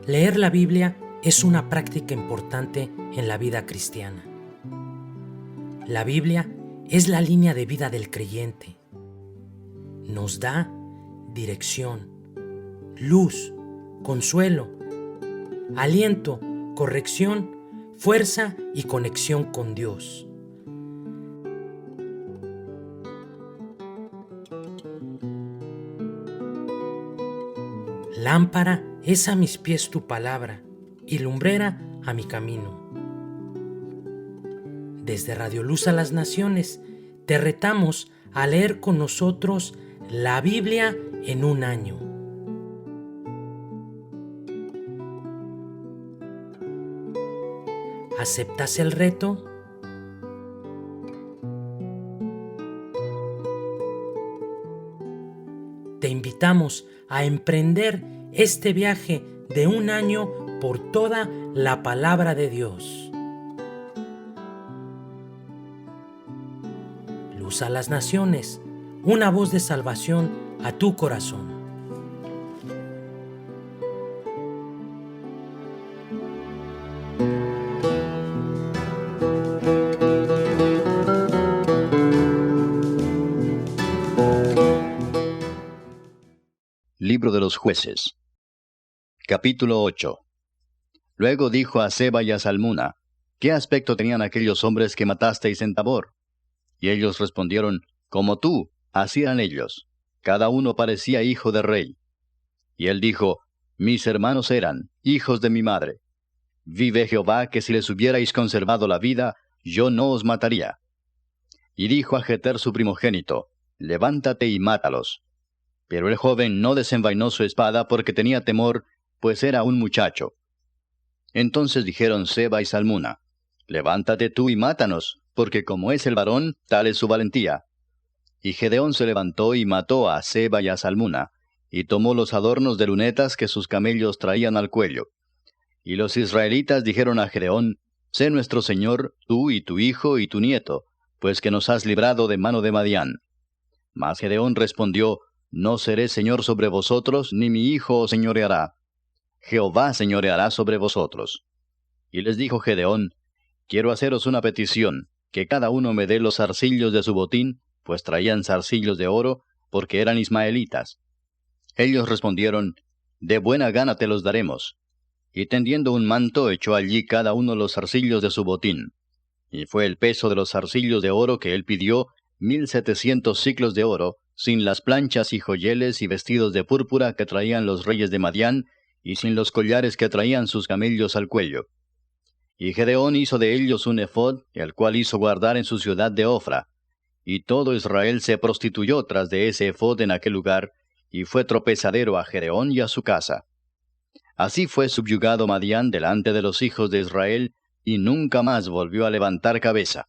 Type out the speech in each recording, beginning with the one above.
Leer la Biblia es una práctica importante en la vida cristiana. La Biblia es la línea de vida del creyente. Nos da dirección, luz, consuelo, aliento, corrección, fuerza y conexión con Dios. Lámpara es a mis pies tu palabra y lumbrera a mi camino. Desde Radio Luz a las Naciones, te retamos a leer con nosotros la Biblia en un año. ¿Aceptas el reto? Te invitamos a emprender este viaje de un año por toda la palabra de Dios. Luz a las Naciones, una voz de salvación a tu corazón. Libro de los Jueces. Capítulo 8. Luego dijo a Seba y a Salmuna: ¿Qué aspecto tenían aquellos hombres que matasteis en Tabor? Y ellos respondieron: Como tú, así eran ellos. Cada uno parecía hijo de rey. Y él dijo: Mis hermanos eran hijos de mi madre. Vive Jehová, que si les hubierais conservado la vida, yo no os mataría. Y dijo a Jeter su primogénito: Levántate y mátalos. Pero el joven no desenvainó su espada porque tenía temor, pues era un muchacho. Entonces dijeron Seba y Salmuna: Levántate tú y mátanos, porque como es el varón, tal es su valentía. Y Gedeón se levantó y mató a Seba y a Salmuna, y tomó los adornos de lunetas que sus camellos traían al cuello. Y los israelitas dijeron a Gedeón: Sé nuestro señor, tú y tu hijo y tu nieto, pues que nos has librado de mano de Madián. Mas Gedeón respondió: No seré señor sobre vosotros, ni mi hijo os señoreará. Jehová señoreará sobre vosotros. Y les dijo Gedeón: Quiero haceros una petición, que cada uno me dé los zarcillos de su botín, pues traían zarcillos de oro, porque eran ismaelitas. Ellos respondieron: De buena gana te los daremos. Y tendiendo un manto, echó allí cada uno los zarcillos de su botín. Y fue el peso de los zarcillos de oro que él pidió, 1700 siclos de oro, sin las planchas y joyeles y vestidos de púrpura que traían los reyes de Madián, y sin los collares que traían sus camellos al cuello. Y Gedeón hizo de ellos un ephod, el cual hizo guardar en su ciudad de Ofra. Y todo Israel se prostituyó tras de ese ephod en aquel lugar, y fue tropezadero a Gedeón y a su casa. Así fue subyugado Madián delante de los hijos de Israel, y nunca más volvió a levantar cabeza.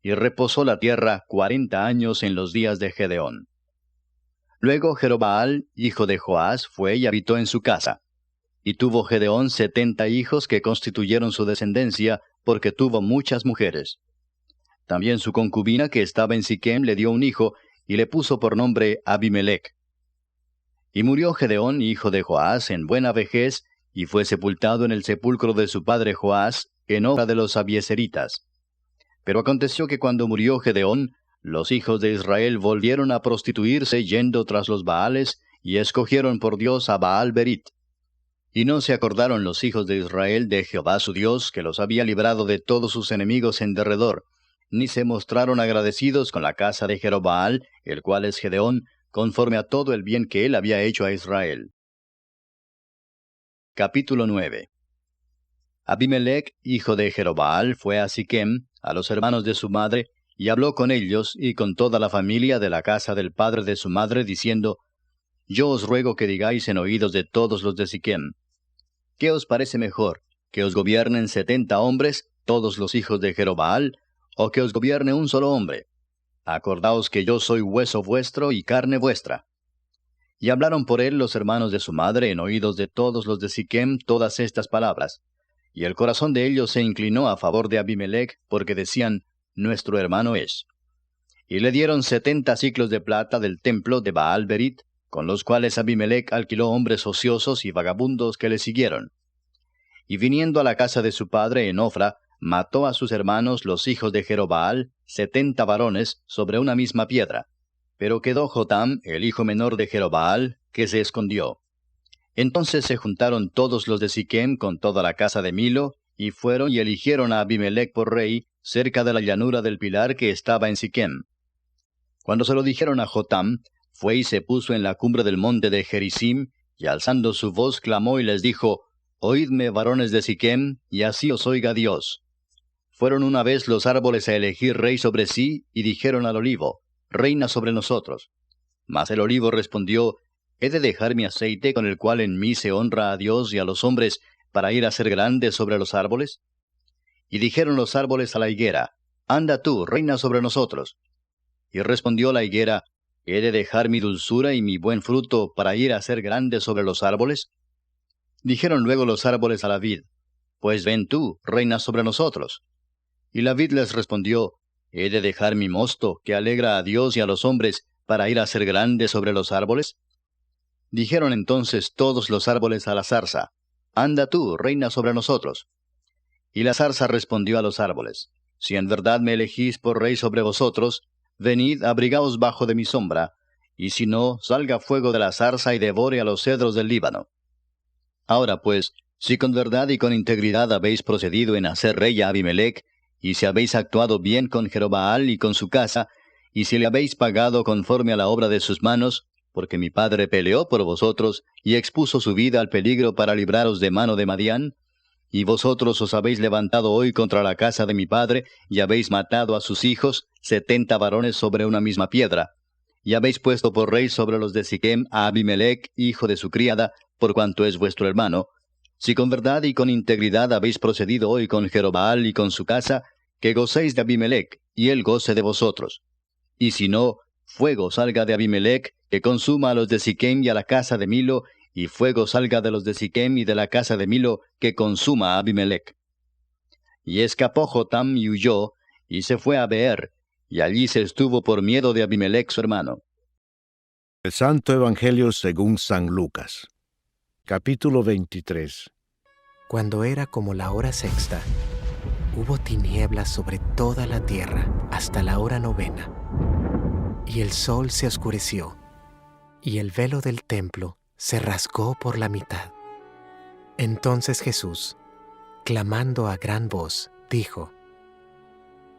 Y reposó la tierra 40 años en los días de Gedeón. Luego Jerobaal, hijo de Joás, fue y habitó en su casa. Y tuvo Gedeón 70 hijos que constituyeron su descendencia, porque tuvo muchas mujeres. También su concubina que estaba en Siquem le dio un hijo, y le puso por nombre Abimelech. Y murió Gedeón, hijo de Joás, en buena vejez, y fue sepultado en el sepulcro de su padre Joás, en obra de los abieseritas. Pero aconteció que cuando murió Gedeón, los hijos de Israel volvieron a prostituirse yendo tras los Baales, y escogieron por Dios a Baal Berit. Y no se acordaron los hijos de Israel de Jehová su Dios, que los había librado de todos sus enemigos en derredor, ni se mostraron agradecidos con la casa de Jerobaal, el cual es Gedeón, conforme a todo el bien que él había hecho a Israel. Capítulo 9. Abimelech, hijo de Jerobaal, fue a Siquem, a los hermanos de su madre, y habló con ellos y con toda la familia de la casa del padre de su madre, diciendo: Yo os ruego que digáis en oídos de todos los de Siquem: ¿Qué os parece mejor, que os gobiernen 70 hombres, todos los hijos de Jerobaal, o que os gobierne un solo hombre? Acordaos que yo soy hueso vuestro y carne vuestra. Y hablaron por él los hermanos de su madre en oídos de todos los de Siquem todas estas palabras. Y el corazón de ellos se inclinó a favor de Abimelech, porque decían: Nuestro hermano es. Y le dieron 70 siclos de plata del templo de Baal Berit, con los cuales Abimelech alquiló hombres ociosos y vagabundos que le siguieron. y viniendo a la casa de su padre en Ofra, mató a sus hermanos los hijos de Jerobaal, 70 varones, sobre una misma piedra. Pero quedó Jotam, el hijo menor de Jerobaal, que se escondió. Entonces se juntaron todos los de Siquem con toda la casa de Milo, y fueron y eligieron a Abimelech por rey, cerca de la llanura del pilar que estaba en Siquem. Cuando se lo dijeron a Jotam, fue y se puso en la cumbre del monte de Gerizim, y alzando su voz clamó y les dijo, Oídme, varones de Siquem, y así os oiga Dios. Fueron una vez los árboles a elegir rey sobre sí, y dijeron al olivo, Reina sobre nosotros. Mas el olivo respondió, ¿He de dejar mi aceite con el cual en mí se honra a Dios y a los hombres, para ir a ser grande sobre los árboles? Y dijeron los árboles a la higuera, Anda tú, reina sobre nosotros. Y respondió la higuera, ¿He de dejar mi dulzura y mi buen fruto para ir a ser grande sobre los árboles? Dijeron luego los árboles a la vid, Pues ven tú, reina sobre nosotros. Y la vid les respondió, ¿He de dejar mi mosto, que alegra a Dios y a los hombres, para ir a ser grande sobre los árboles? Dijeron entonces todos los árboles a la zarza, Anda tú, reina sobre nosotros. Y la zarza respondió a los árboles, Si en verdad me elegís por rey sobre vosotros, venid, abrigaos bajo de mi sombra, y si no, salga fuego de la zarza y devore a los cedros del Líbano. Ahora pues, si con verdad y con integridad habéis procedido en hacer rey a Abimelech, y si habéis actuado bien con Jerobaal y con su casa, y si le habéis pagado conforme a la obra de sus manos, porque mi padre peleó por vosotros, y expuso su vida al peligro para libraros de mano de Madián, y vosotros os habéis levantado hoy contra la casa de mi padre, y habéis matado a sus hijos, 70 varones sobre una misma piedra, y habéis puesto por rey sobre los de Siquem a Abimelech, hijo de su criada, por cuanto es vuestro hermano. Si con verdad y con integridad habéis procedido hoy con Jerobaal y con su casa, que gocéis de Abimelech, y él goce de vosotros. Y si no, fuego salga de Abimelech, que consuma a los de Siquem y a la casa de Milo, y fuego salga de los de Siquem y de la casa de Milo, que consuma a Abimelech. Y escapó Jotam y huyó, y se fue a Beer, y allí se estuvo por miedo de Abimelech su hermano. El Santo Evangelio según San Lucas. Capítulo 23. Cuando era como la hora sexta, hubo tinieblas sobre toda la tierra hasta la hora novena, y el sol se oscureció, y el velo del templo se rasgó por la mitad. Entonces Jesús, clamando a gran voz, dijo,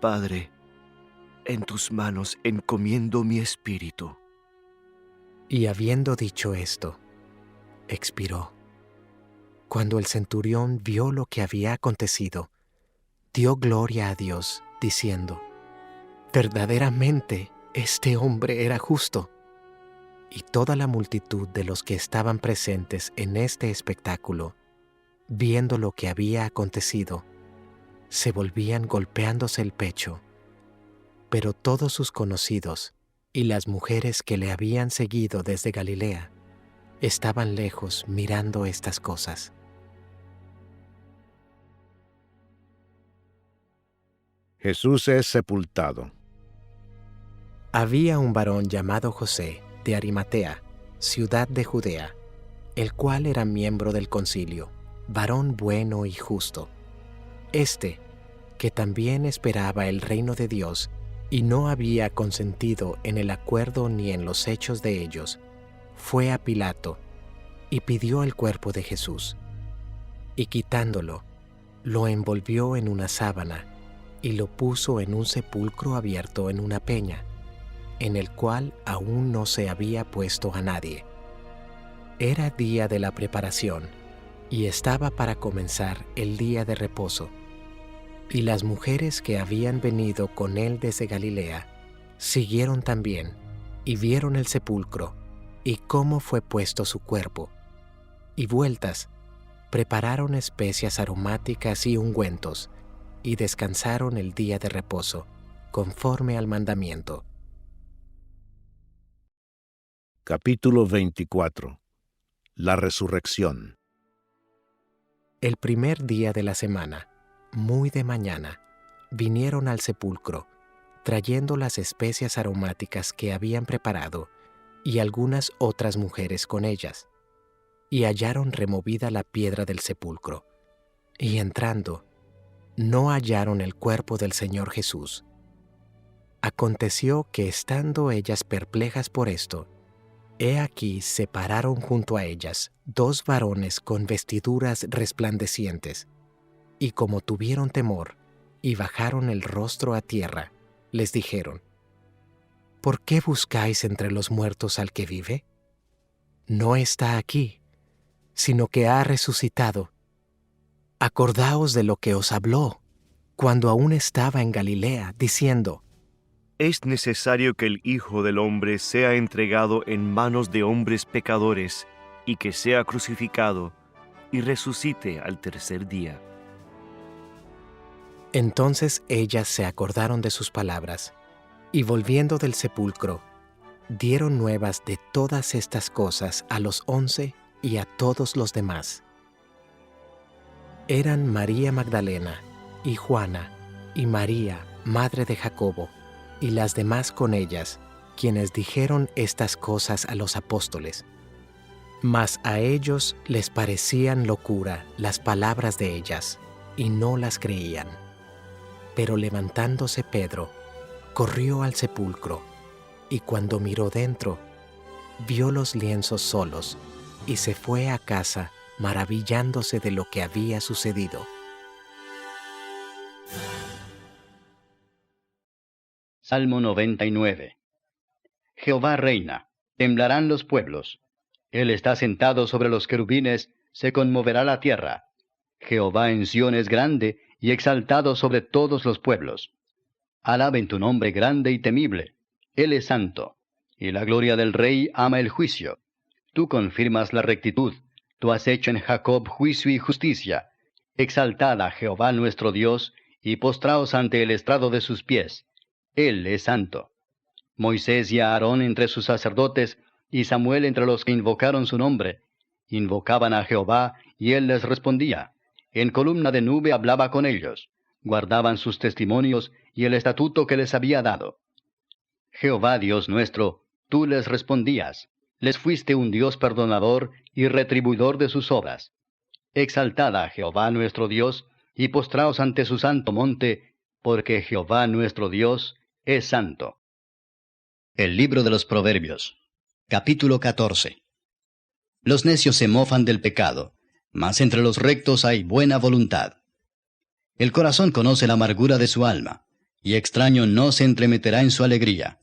Padre, en tus manos encomiendo mi espíritu. y habiendo dicho esto, expiró. Cuando el centurión vio lo que había acontecido, dio gloria a Dios, diciendo, verdaderamente este hombre era justo. Y toda la multitud de los que estaban presentes en este espectáculo, viendo lo que había acontecido, se volvían golpeándose el pecho. Pero todos sus conocidos y las mujeres que le habían seguido desde Galilea estaban lejos mirando estas cosas. Jesús es sepultado. Había un varón llamado José, de Arimatea, ciudad de Judea, el cual era miembro del concilio, varón bueno y justo. Este, que también esperaba el reino de Dios, y no había consentido en el acuerdo ni en los hechos de ellos, fue a Pilato, y pidió el cuerpo de Jesús. Y quitándolo, lo envolvió en una sábana, y lo puso en un sepulcro abierto en una peña, en el cual aún no se había puesto a nadie. Era día de la preparación, y estaba para comenzar el día de reposo. Y las mujeres que habían venido con él desde Galilea, siguieron también, y vieron el sepulcro, y cómo fue puesto su cuerpo. Y vueltas, prepararon especias aromáticas y ungüentos, y descansaron el día de reposo, conforme al mandamiento. Capítulo 24. La resurrección. El primer día de la semana, muy de mañana, vinieron al sepulcro, trayendo las especias aromáticas que habían preparado, y algunas otras mujeres con ellas, y hallaron removida la piedra del sepulcro. y entrando, no hallaron el cuerpo del Señor Jesús. Aconteció que estando ellas perplejas por esto, he aquí se pararon junto a ellas 2 varones con vestiduras resplandecientes, y como tuvieron temor y bajaron el rostro a tierra, les dijeron: ¿Por qué buscáis entre los muertos al que vive? No está aquí, sino que ha resucitado. Acordaos de lo que os habló cuando aún estaba en Galilea, diciendo: Es necesario que el Hijo del Hombre sea entregado en manos de hombres pecadores, y que sea crucificado, y resucite al tercer día. Entonces ellas se acordaron de sus palabras, y volviendo del sepulcro, dieron nuevas de todas estas cosas a los 11 y a todos los demás. Eran María Magdalena, y Juana, y María, madre de Jacobo, y las demás con ellas, quienes dijeron estas cosas a los apóstoles. Mas a ellos les parecían locura las palabras de ellas, y no las creían. Pero levantándose Pedro, corrió al sepulcro, y cuando miró dentro, vio los lienzos solos, y se fue a casa maravillándose de lo que había sucedido. Salmo 99. Jehová reina, temblarán los pueblos. Él está sentado sobre los querubines, se conmoverá la tierra. Jehová en Sión es grande y exaltado sobre todos los pueblos. Alaben tu nombre grande y temible. Él es santo, y la gloria del Rey ama el juicio. Tú confirmas la rectitud, tú has hecho en Jacob juicio y justicia. Exaltad a Jehová nuestro Dios, y postraos ante el estrado de sus pies. Él es santo. Moisés y Aarón entre sus sacerdotes, y Samuel entre los que invocaron su nombre. Invocaban a Jehová, y él les respondía. En columna de nube hablaba con ellos. Guardaban sus testimonios y el estatuto que les había dado. Jehová Dios nuestro, tú les respondías. Les fuiste un Dios perdonador y retribuidor de sus obras. Exaltad a Jehová nuestro Dios, y postraos ante su santo monte, porque Jehová nuestro Dios es santo. El libro de los Proverbios, capítulo 14. Los necios se mofan del pecado, mas entre los rectos hay buena voluntad. El corazón conoce la amargura de su alma, y extraño no se entremeterá en su alegría.